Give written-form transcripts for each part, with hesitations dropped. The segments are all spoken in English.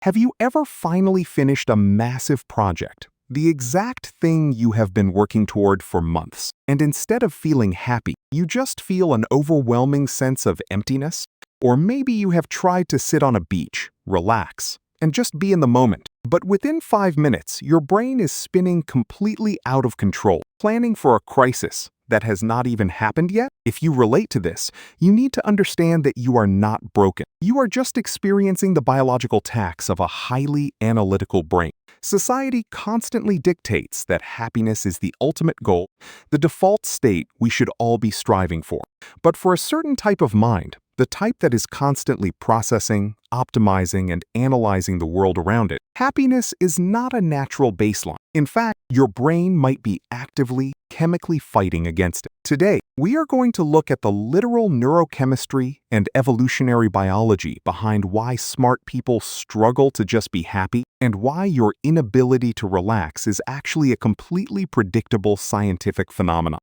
Have you ever finally finished a massive project, the exact thing you have been working toward for months, and instead of feeling happy, you just feel an overwhelming sense of emptiness? Or maybe you have tried to sit on a beach, relax, and just be in the moment, but within 5 minutes, your brain is spinning completely out of control, planning for a crisis that has not even happened yet? If you relate to this, you need to understand that you are not broken. You are just experiencing the biological tax of a highly analytical brain. Society constantly dictates that happiness is the ultimate goal, the default state we should all be striving for. But for a certain type of mind, the type that is constantly processing, optimizing, and analyzing the world around it, happiness is not a natural baseline. In fact, your brain might be actively, chemically fighting against it. Today, we are going to look at the literal neurochemistry and evolutionary biology behind why smart people struggle to just be happy and why your inability to relax is actually a completely predictable scientific phenomenon.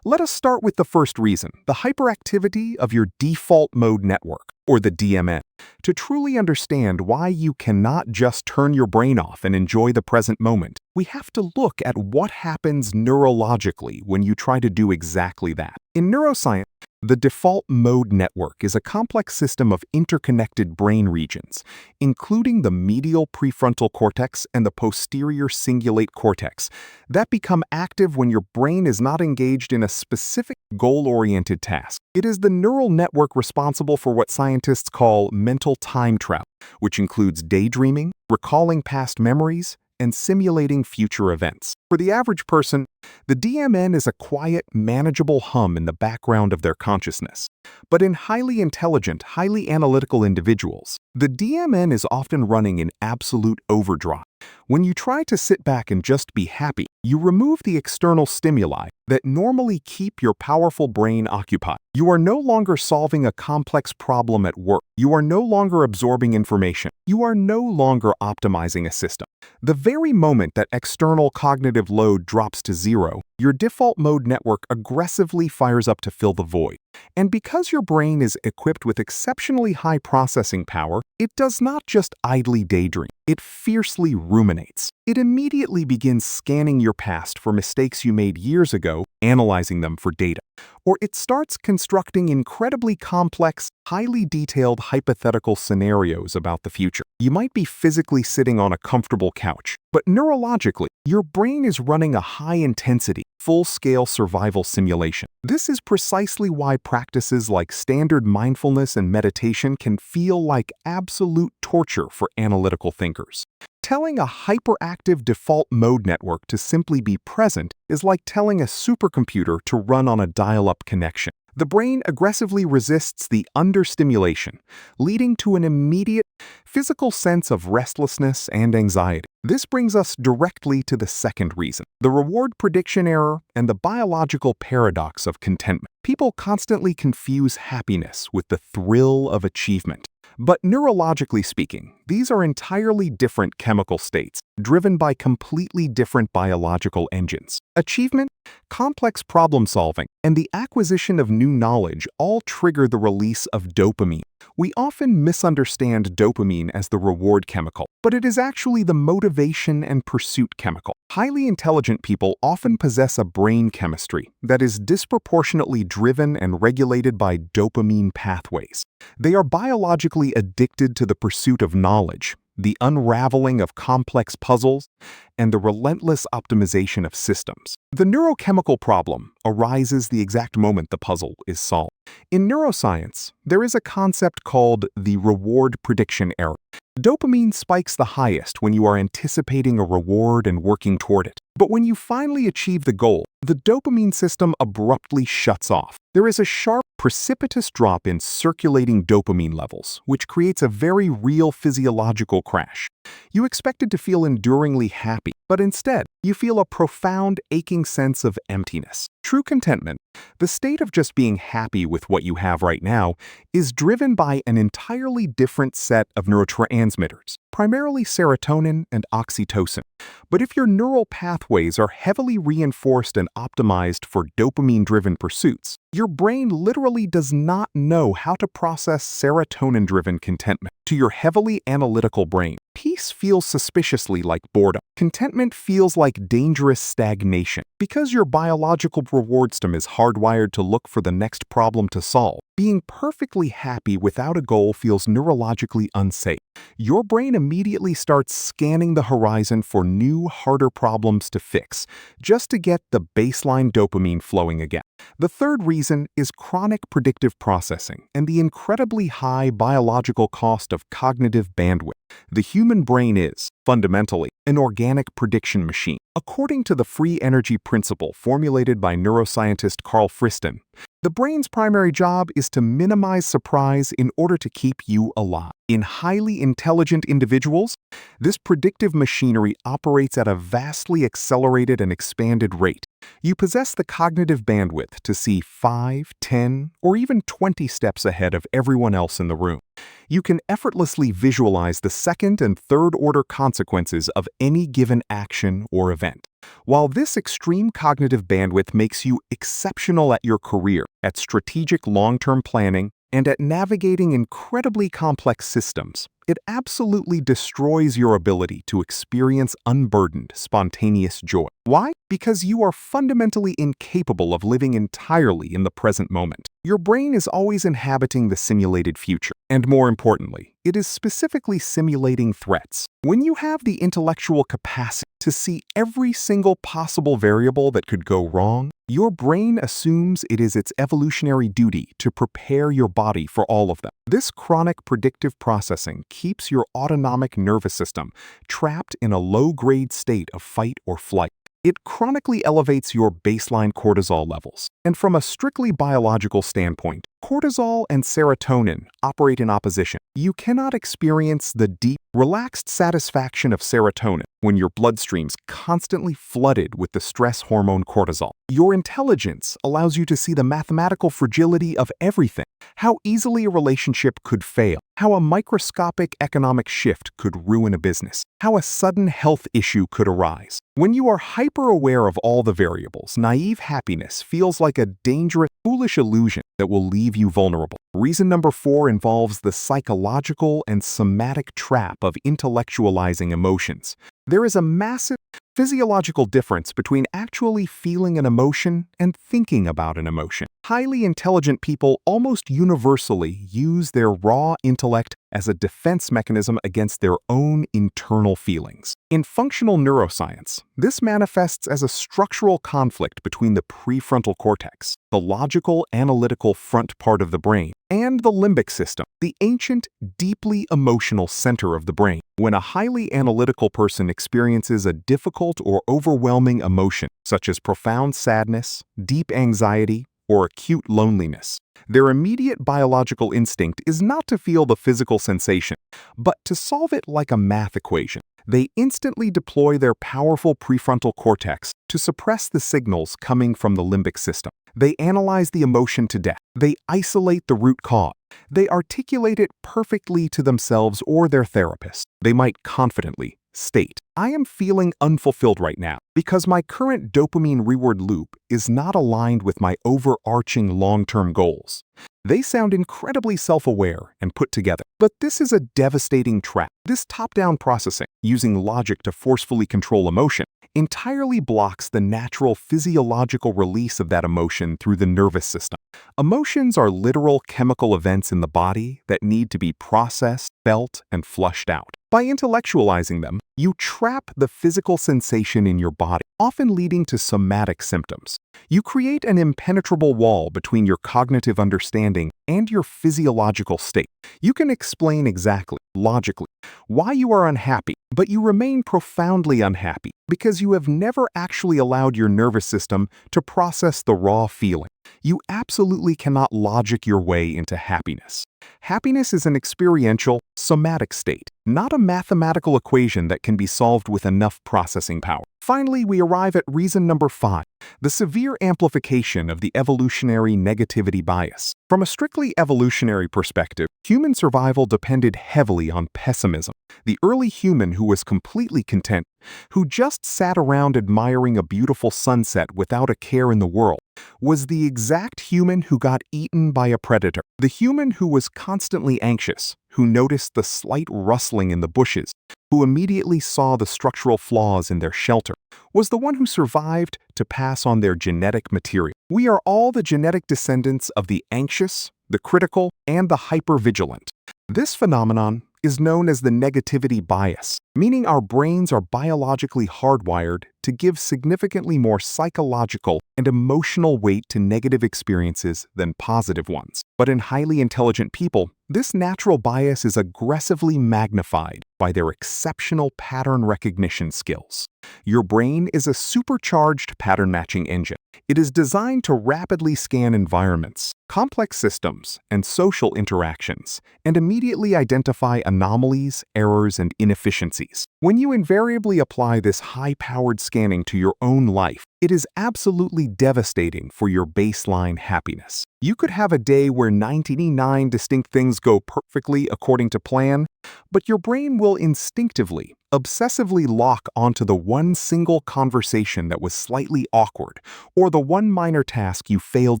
Let us start with the first reason, the hyperactivity of your default mode network, or the DMN. To truly understand why you cannot just turn your brain off and enjoy the present moment, we have to look at what happens neurologically when you try to do exactly that. In neuroscience, the default mode network is a complex system of interconnected brain regions, including the medial prefrontal cortex and the posterior cingulate cortex, that become active when your brain is not engaged in a specific goal-oriented task. It is the neural network responsible for what scientists call mental time travel, which includes daydreaming, recalling past memories, and simulating future events. For the average person, the DMN is a quiet, manageable hum in the background of their consciousness. But in highly intelligent, highly analytical individuals, the DMN is often running in absolute overdrive. When you try to sit back and just be happy, you remove the external stimuli that normally keep your powerful brain occupied. You are no longer solving a complex problem at work. You are no longer absorbing information. You are no longer optimizing a system. The very moment that external cognitive load drops to zero, your default mode network aggressively fires up to fill the void. And because your brain is equipped with exceptionally high processing power, it does not just idly daydream. It fiercely ruminates. It immediately begins scanning your past for mistakes you made years ago, analyzing them for data. Or it starts constructing incredibly complex, highly detailed hypothetical scenarios about the future. You might be physically sitting on a comfortable couch, but neurologically, your brain is running a high-intensity, full-scale survival simulation. This is precisely why practices like standard mindfulness and meditation can feel like absolute torture for analytical thinkers. Telling a hyperactive default mode network to simply be present is like telling a supercomputer to run on a dial-up connection. The brain aggressively resists the understimulation, leading to an immediate physical sense of restlessness and anxiety. This brings us directly to the second reason, the reward prediction error and the biological paradox of contentment. People constantly confuse happiness with the thrill of achievement. But neurologically speaking, these are entirely different chemical states, driven by completely different biological engines. Achievement, complex problem solving, and the acquisition of new knowledge all trigger the release of dopamine. We often misunderstand dopamine as the reward chemical, but it is actually the motivation and pursuit chemical. Highly intelligent people often possess a brain chemistry that is disproportionately driven and regulated by dopamine pathways. They are biologically addicted to the pursuit of knowledge, the unraveling of complex puzzles, and the relentless optimization of systems. The neurochemical problem arises the exact moment the puzzle is solved. In neuroscience, there is a concept called the reward prediction error. Dopamine spikes the highest when you are anticipating a reward and working toward it. But when you finally achieve the goal, the dopamine system abruptly shuts off. There is a sharp, precipitous drop in circulating dopamine levels, which creates a very real physiological crash. You expected to feel enduringly happy, but instead, you feel a profound, aching sense of emptiness. True contentment, the state of just being happy with what you have right now, is driven by an entirely different set of neurotransmitters, primarily serotonin and oxytocin. But if your neural pathways are heavily reinforced and optimized for dopamine-driven pursuits, your brain literally does not know how to process serotonin-driven contentment. To your heavily analytical brain, peace feels suspiciously like boredom. Contentment feels like dangerous stagnation. Because your biological reward system is hardwired to look for the next problem to solve, being perfectly happy without a goal feels neurologically unsafe. Your brain immediately starts scanning the horizon for new, harder problems to fix, just to get the baseline dopamine flowing again. The third reason is chronic predictive processing and the incredibly high biological cost of cognitive bandwidth. The human brain is, fundamentally, an organic prediction machine. According to the free energy principle formulated by neuroscientist Carl Friston, the brain's primary job is to minimize surprise in order to keep you alive. In highly intelligent individuals, this predictive machinery operates at a vastly accelerated and expanded rate. You possess the cognitive bandwidth to see 5, 10, or even 20 steps ahead of everyone else in the room. You can effortlessly visualize the second and third order consequences of any given action or event. While this extreme cognitive bandwidth makes you exceptional at your career, at strategic long-term planning, and at navigating incredibly complex systems, it absolutely destroys your ability to experience unburdened, spontaneous joy. Why? Because you are fundamentally incapable of living entirely in the present moment. Your brain is always inhabiting the simulated future, and more importantly, it is specifically simulating threats. When you have the intellectual capacity to see every single possible variable that could go wrong, your brain assumes it is its evolutionary duty to prepare your body for all of them. This chronic predictive processing keeps your autonomic nervous system trapped in a low-grade state of fight or flight. It chronically elevates your baseline cortisol levels. And from a strictly biological standpoint, cortisol and serotonin operate in opposition. You cannot experience the deep, relaxed satisfaction of serotonin when your bloodstream's constantly flooded with the stress hormone cortisol. Your intelligence allows you to see the mathematical fragility of everything, how easily a relationship could fail, how a microscopic economic shift could ruin a business, how a sudden health issue could arise. When you are hyper-aware of all the variables, naive happiness feels like a dangerous, foolish illusion that will leave you vulnerable. Reason number 4 involves the psychological and somatic trap of intellectualizing emotions. There is a massive physiological difference between actually feeling an emotion and thinking about an emotion. Highly intelligent people almost universally use their raw intellect as a defense mechanism against their own internal feelings. In functional neuroscience, this manifests as a structural conflict between the prefrontal cortex, the logical, analytical front part of the brain, and the limbic system, the ancient, deeply emotional center of the brain. When a highly analytical person experiences a difficult or overwhelming emotion, such as profound sadness, deep anxiety, or acute loneliness, their immediate biological instinct is not to feel the physical sensation, but to solve it like a math equation. They instantly deploy their powerful prefrontal cortex to suppress the signals coming from the limbic system. They analyze the emotion to death. They isolate the root cause. They articulate it perfectly to themselves or their therapist. They might confidently state, "I am feeling unfulfilled right now because my current dopamine reward loop is not aligned with my overarching long-term goals." They sound incredibly self-aware and put together, but this is a devastating trap. This top-down processing, using logic to forcefully control emotion, entirely blocks the natural physiological release of that emotion through the nervous system. Emotions are literal chemical events in the body that need to be processed, felt, and flushed out. By intellectualizing them, you trap the physical sensation in your body, often leading to somatic symptoms. You create an impenetrable wall between your cognitive understanding and your physiological state. You can explain exactly, logically, why you are unhappy, but you remain profoundly unhappy because you have never actually allowed your nervous system to process the raw feeling. You absolutely cannot logic your way into happiness. Happiness is an experiential, somatic state, not a mathematical equation that can be solved with enough processing power. Finally, we arrive at reason number 5, the severe amplification of the evolutionary negativity bias. From a strictly evolutionary perspective, human survival depended heavily on pessimism. The early human who was completely content, who just sat around admiring a beautiful sunset without a care in the world, was the exact human who got eaten by a predator. The human who was constantly anxious, who noticed the slight rustling in the bushes, who immediately saw the structural flaws in their shelter, was the one who survived to pass on their genetic material. We are all the genetic descendants of the anxious, the critical, and the hypervigilant. This phenomenon is known as the negativity bias, meaning our brains are biologically hardwired to give significantly more psychological and emotional weight to negative experiences than positive ones. But in highly intelligent people, this natural bias is aggressively magnified by their exceptional pattern recognition skills. Your brain is a supercharged pattern matching engine. It is designed to rapidly scan environments, complex systems, and social interactions, and immediately identify anomalies, errors, and inefficiencies. When you invariably apply this high-powered scanning to your own life, it is absolutely devastating for your baseline happiness. You could have a day where 99 distinct things go perfectly according to plan, but your brain will instinctively, obsessively lock onto the one single conversation that was slightly awkward, or the one minor task you failed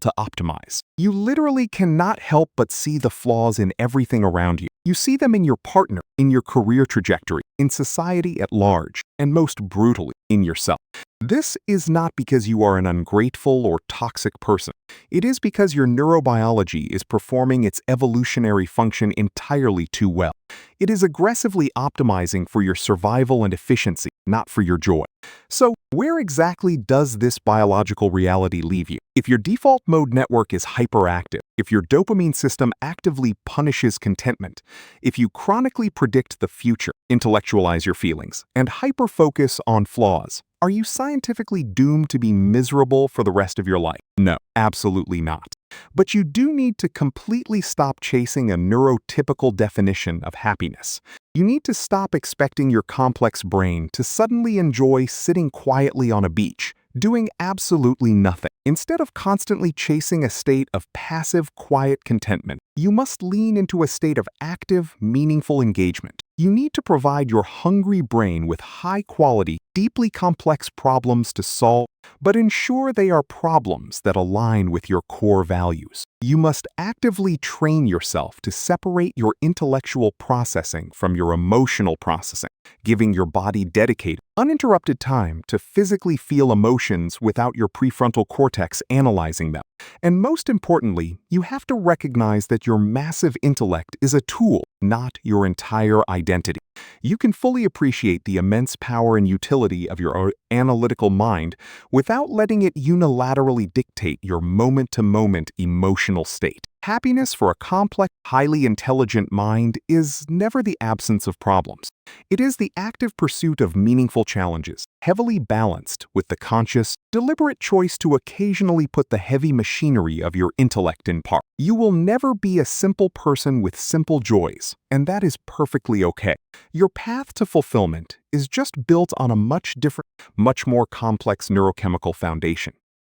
to optimize. You literally cannot help but see the flaws in everything around you. You see them in your partner, in your career trajectory, in society at large, and most brutally, in yourself. This is not because you are an ungrateful or toxic person. It is because your neurobiology is performing its evolutionary function entirely too well. It is aggressively optimizing for your survival and efficiency, not for your joy. So, where exactly does this biological reality leave you? If your default mode network is hyperactive, if your dopamine system actively punishes contentment, if you chronically predict the future, intellectualize your feelings, and hyper-focus on flaws, are you scientifically doomed to be miserable for the rest of your life? No, absolutely not. But you do need to completely stop chasing a neurotypical definition of happiness. You need to stop expecting your complex brain to suddenly enjoy sitting quietly on a beach, doing absolutely nothing. Instead of constantly chasing a state of passive, quiet contentment, you must lean into a state of active, meaningful engagement. You need to provide your hungry brain with high-quality, deeply complex problems to solve, but ensure they are problems that align with your core values. You must actively train yourself to separate your intellectual processing from your emotional processing, giving your body dedicated, uninterrupted time to physically feel emotions without your prefrontal cortex analyzing them. And most importantly, you have to recognize that your massive intellect is a tool, not your entire identity. You can fully appreciate the immense power and utility of your analytical mind without letting it unilaterally dictate your moment-to-moment emotional state. Happiness for a complex, highly intelligent mind is never the absence of problems. It is the active pursuit of meaningful challenges, heavily balanced with the conscious, deliberate choice to occasionally put the heavy machinery of your intellect in park. You will never be a simple person with simple joys, and that is perfectly okay. Your path to fulfillment is just built on a much different, much more complex neurochemical foundation.